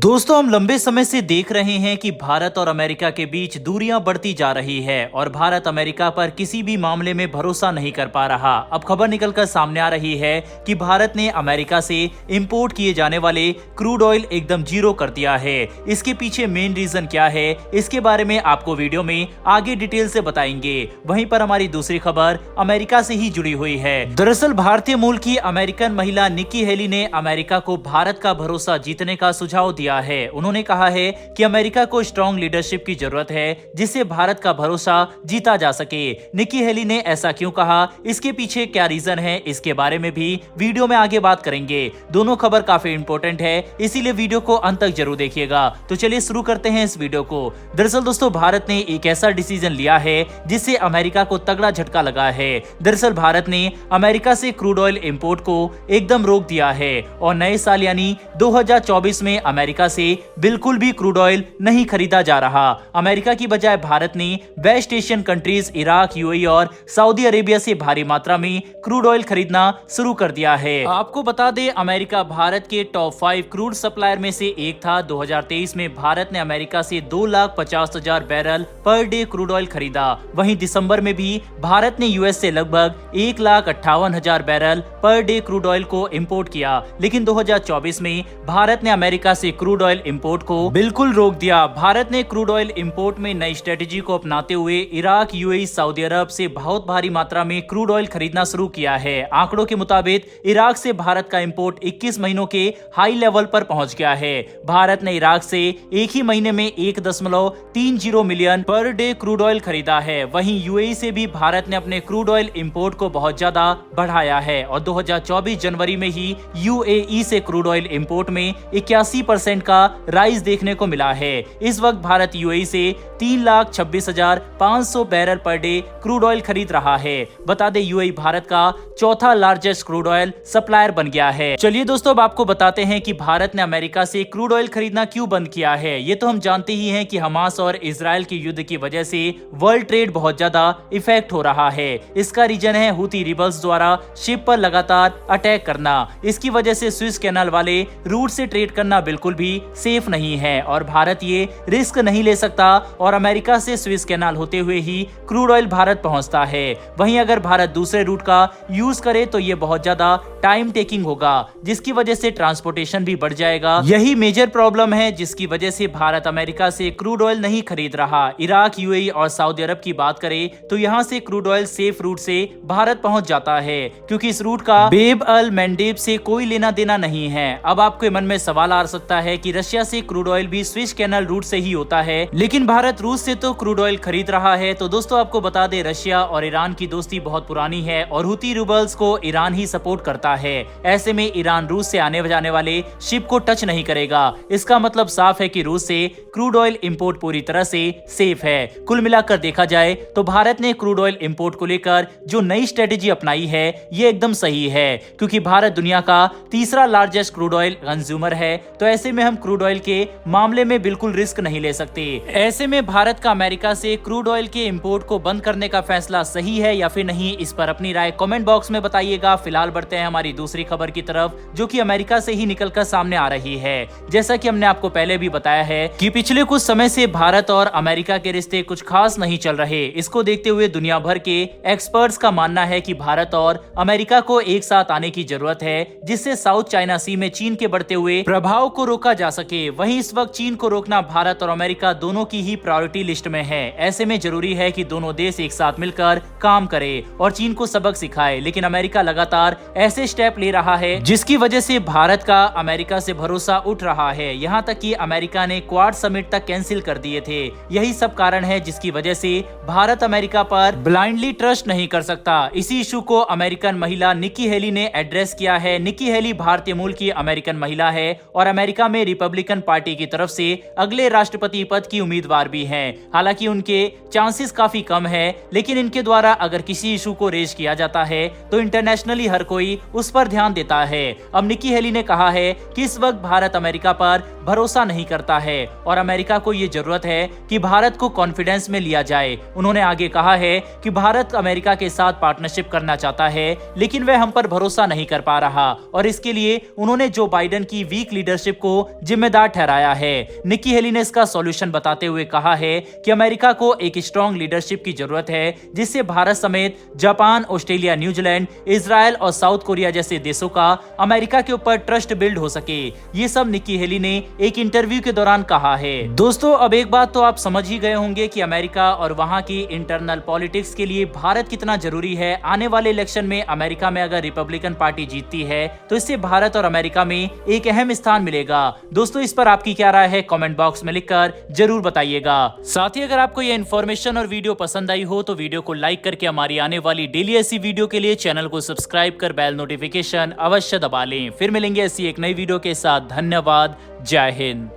दोस्तों, हम लंबे समय से देख रहे हैं कि भारत और अमेरिका के बीच दूरियां बढ़ती जा रही है और भारत अमेरिका पर किसी भी मामले में भरोसा नहीं कर पा रहा। अब खबर निकलकर सामने आ रही है कि भारत ने अमेरिका से इंपोर्ट किए जाने वाले क्रूड ऑयल एकदम जीरो कर दिया है। इसके पीछे मेन रीजन क्या है, इसके बारे में आपको वीडियो में आगे डिटेल से बताएंगे। वहीं पर हमारी दूसरी खबर अमेरिका से ही जुड़ी हुई है। दरअसल भारतीय मूल की अमेरिकन महिला निक्की हेली ने अमेरिका को भारत का भरोसा जीतने का सुझाव दिया है। उन्होंने कहा है कि अमेरिका को स्ट्रॉन्ग लीडरशिप की जरूरत है जिससे भारत का भरोसा जीता जा सके। निक्की हेली ने ऐसा क्यों कहा, इसके पीछे क्या रीजन है, इसके बारे में भी वीडियो में आगे बात करेंगे। दोनों खबर काफी इंपॉर्टेंट है, इसीलिए वीडियो को अंत तक जरूर देखिएगा। तो चलिए शुरू करते हैं इस वीडियो को। दरअसल दोस्तों, भारत ने एक ऐसा डिसीजन लिया है जिससे अमेरिका को तगड़ा झटका लगा है। दरअसल भारत ने अमेरिका से क्रूड ऑयल इंपोर्ट को एकदम रोक दिया है और नए साल यानी 2024 में अमेरिका से बिल्कुल भी क्रूड ऑयल नहीं खरीदा जा रहा। अमेरिका की बजाय भारत ने west Asian countries Iraq, UAE और सऊदी अरेबिया से भारी मात्रा में क्रूड ऑयल खरीदना शुरू कर दिया है। आपको बता दें, अमेरिका भारत के टॉप 5 क्रूड सप्लायर में से एक था। 2023 में भारत ने अमेरिका से 2,50,000 barrel per day crude oil खरीदा। वहीं दिसंबर में भी भारत ने यूएस से लगभग 1,58,000 barrel per day crude oil को इंपोर्ट किया। लेकिन 2024 में भारत ने अमेरिका से क्रूड ऑयल इंपोर्ट को बिल्कुल रोक दिया। भारत ने क्रूड ऑयल इंपोर्ट में नई स्ट्रेटेजी को अपनाते हुए इराक, यूएई, सऊदी अरब से बहुत भारी मात्रा में क्रूड ऑयल खरीदना शुरू किया है। आंकड़ों के मुताबिक इराक से भारत का इंपोर्ट 21 महीनों के हाई लेवल पर पहुंच गया है। भारत ने इराक से एक ही महीने में 1.30 million per day crude oil खरीदा है। वहीं यूएई से भी भारत ने अपने क्रूड ऑयल इंपोर्ट को बहुत ज्यादा बढ़ाया है और 2024 जनवरी में ही यूएई से क्रूड ऑयल इंपोर्ट में 81% का राइज देखने को मिला है। इस वक्त भारत यूएई से 3,26,500 barrel per day crude oil खरीद रहा है। बता दें, यूएई भारत का चौथा लार्जेस्ट क्रूड ऑयल सप्लायर बन गया है। चलिए दोस्तों, अब आपको बताते हैं कि भारत ने अमेरिका से क्रूड ऑयल खरीदना क्यों बंद किया है। ये तो हम जानते ही हैं कि हमास और इजराइल के युद्ध की वजह से वर्ल्ड ट्रेड बहुत ज्यादा इफेक्ट हो रहा है। इसका रीजन है हूती रिबल्स द्वारा शिप पर लगातार अटैक करना। इसकी वजह से स्विस कैनाल वाले रूट से ट्रेड करना बिल्कुल भी सेफ नहीं है और भारत ये रिस्क नहीं ले सकता और अमेरिका से स्विस कैनाल होते हुए ही क्रूड ऑयल भारत पहुंचता है। वहीं अगर भारत दूसरे रूट का यूज करे तो ये बहुत ज्यादा टाइम टेकिंग होगा, जिसकी वजह से ट्रांसपोर्टेशन भी बढ़ जाएगा। यही मेजर प्रॉब्लम है जिसकी वजह से भारत अमेरिका से क्रूड ऑयल नहीं खरीद रहा। इराक, यूएई और सऊदी अरब की बात करें तो यहाँ से क्रूड ऑयल सेफ रूट से भारत पहुंच जाता है, क्योंकि इस रूट का बेब अल मैंडेब से कोई लेना देना नहीं है। अब आपके मन में सवाल आ सकता है कि रशिया से क्रूड ऑयल भी स्विस कैनाल रूट से ही होता है, लेकिन भारत रूस से तो क्रूड ऑयल खरीद रहा है। तो दोस्तों, आपको बता दें, रशिया और ईरान की दोस्ती बहुत पुरानी है और हूती रिबल्स को ईरान ही सपोर्ट करता है। ऐसे में ईरान रूस से आने जाने वाले शिप को टच नहीं करेगा। इसका मतलब साफ है कि रूस से क्रूड ऑयल इंपोर्ट पूरी तरह से सेफ है। कुल मिलाकर देखा जाए तो भारत ने क्रूड ऑयल इंपोर्ट को लेकर जो नई स्ट्रेटेजी अपनाई है ये एकदम सही है, क्योंकि भारत दुनिया का तीसरा लार्जेस्ट क्रूड ऑयल कंज्यूमर है। तो ऐसे में हम क्रूड ऑयल के मामले में बिल्कुल रिस्क नहीं ले सकते। ऐसे में भारत का अमेरिका से क्रूड ऑयल के इंपोर्ट को बंद करने का फैसला सही है या फिर नहीं, इस पर अपनी राय कमेंट बॉक्स में बताइएगा। फिलहाल बढ़ते हैं हमारी दूसरी खबर की तरफ, जो कि अमेरिका से ही निकलकर सामने आ रही है। जैसा कि हमने आपको पहले भी बताया है कि पिछले कुछ समय से भारत और अमेरिका के रिश्ते कुछ खास नहीं चल रहे। इसको देखते हुए दुनिया भर के एक्सपर्ट्स का मानना है कि भारत और अमेरिका को एक साथ आने की जरूरत है, जिससे साउथ चाइना सी में चीन के बढ़ते हुए प्रभाव को रोका जा सके। वहीं इस वक्त चीन को रोकना भारत और अमेरिका दोनों की ही प्रायोरिटी लिस्ट में है। ऐसे में जरूरी है कि दोनों देश एक साथ मिलकर काम करे और चीन को सबक सिखाए। लेकिन अमेरिका लगातार ऐसे स्टेप ले रहा है जिसकी वजह से भारत का अमेरिका से भरोसा उठ रहा है। यहाँ तक कि अमेरिका ने क्वाड समिट तक कैंसिल कर दिए थे। यही सब कारण है जिसकी वजह से भारत अमेरिका पर ब्लाइंडली ट्रस्ट नहीं कर सकता। इसी इशू को अमेरिकन महिला निक्की हेली ने एड्रेस किया है। निक्की हेली भारतीय मूल की अमेरिकन महिला है और अमेरिका में रिपब्लिकन पार्टी की तरफ से अगले राष्ट्रपति पद की उम्मीदवार भी हैं। हालांकि उनके चांसेस काफी कम है, लेकिन इनके द्वारा अगर किसी इशू को रेज किया जाता है तो इंटरनेशनली हर कोई उस पर ध्यान देता है। अब निक्की हेली ने कहा है कि इस वक्त भारत अमेरिका पर भरोसा नहीं करता है और अमेरिका को ये जरूरत है कि भारत को कॉन्फिडेंस में लिया जाए। उन्होंने आगे कहा है कि भारत अमेरिका के साथ पार्टनरशिप करना चाहता है, लेकिन वह हम पर भरोसा नहीं कर पा रहा और इसके लिए उन्होंने जो बाइडेन की वीक लीडरशिप को जिम्मेदार ठहराया है। निक्की हेली ने इसका सॉल्यूशन बताते हुए कहा है कि अमेरिका को एक स्ट्रॉन्ग लीडरशिप की जरूरत है, जिससे भारत समेत जापान, ऑस्ट्रेलिया, न्यूजीलैंड, इजराइल और साउथ कोरिया जैसे देशों का अमेरिका के ऊपर ट्रस्ट बिल्ड हो सके। ये सब निक्की हेली ने एक इंटरव्यू के दौरान कहा है। दोस्तों, अब एक बात तो आप समझ ही गए होंगे कि अमेरिका और वहां की इंटरनल पॉलिटिक्स के लिए भारत कितना जरूरी है। आने वाले इलेक्शन में अमेरिका में अगर रिपब्लिकन पार्टी जीतती है तो इससे भारत और अमेरिका में एक अहम स्थान मिलेगा। दोस्तों, इस पर आपकी क्या राय है कमेंट बॉक्स में लिखकर जरूर बताइएगा। साथ ही अगर आपको यह इन्फॉर्मेशन और वीडियो पसंद आई हो तो वीडियो को लाइक करके हमारी आने वाली डेली ऐसी वीडियो के लिए चैनल को सब्सक्राइब कर बेल नोटिफिकेशन अवश्य दबा लें। फिर मिलेंगे ऐसी एक नई वीडियो के साथ। धन्यवाद। जय हिंद।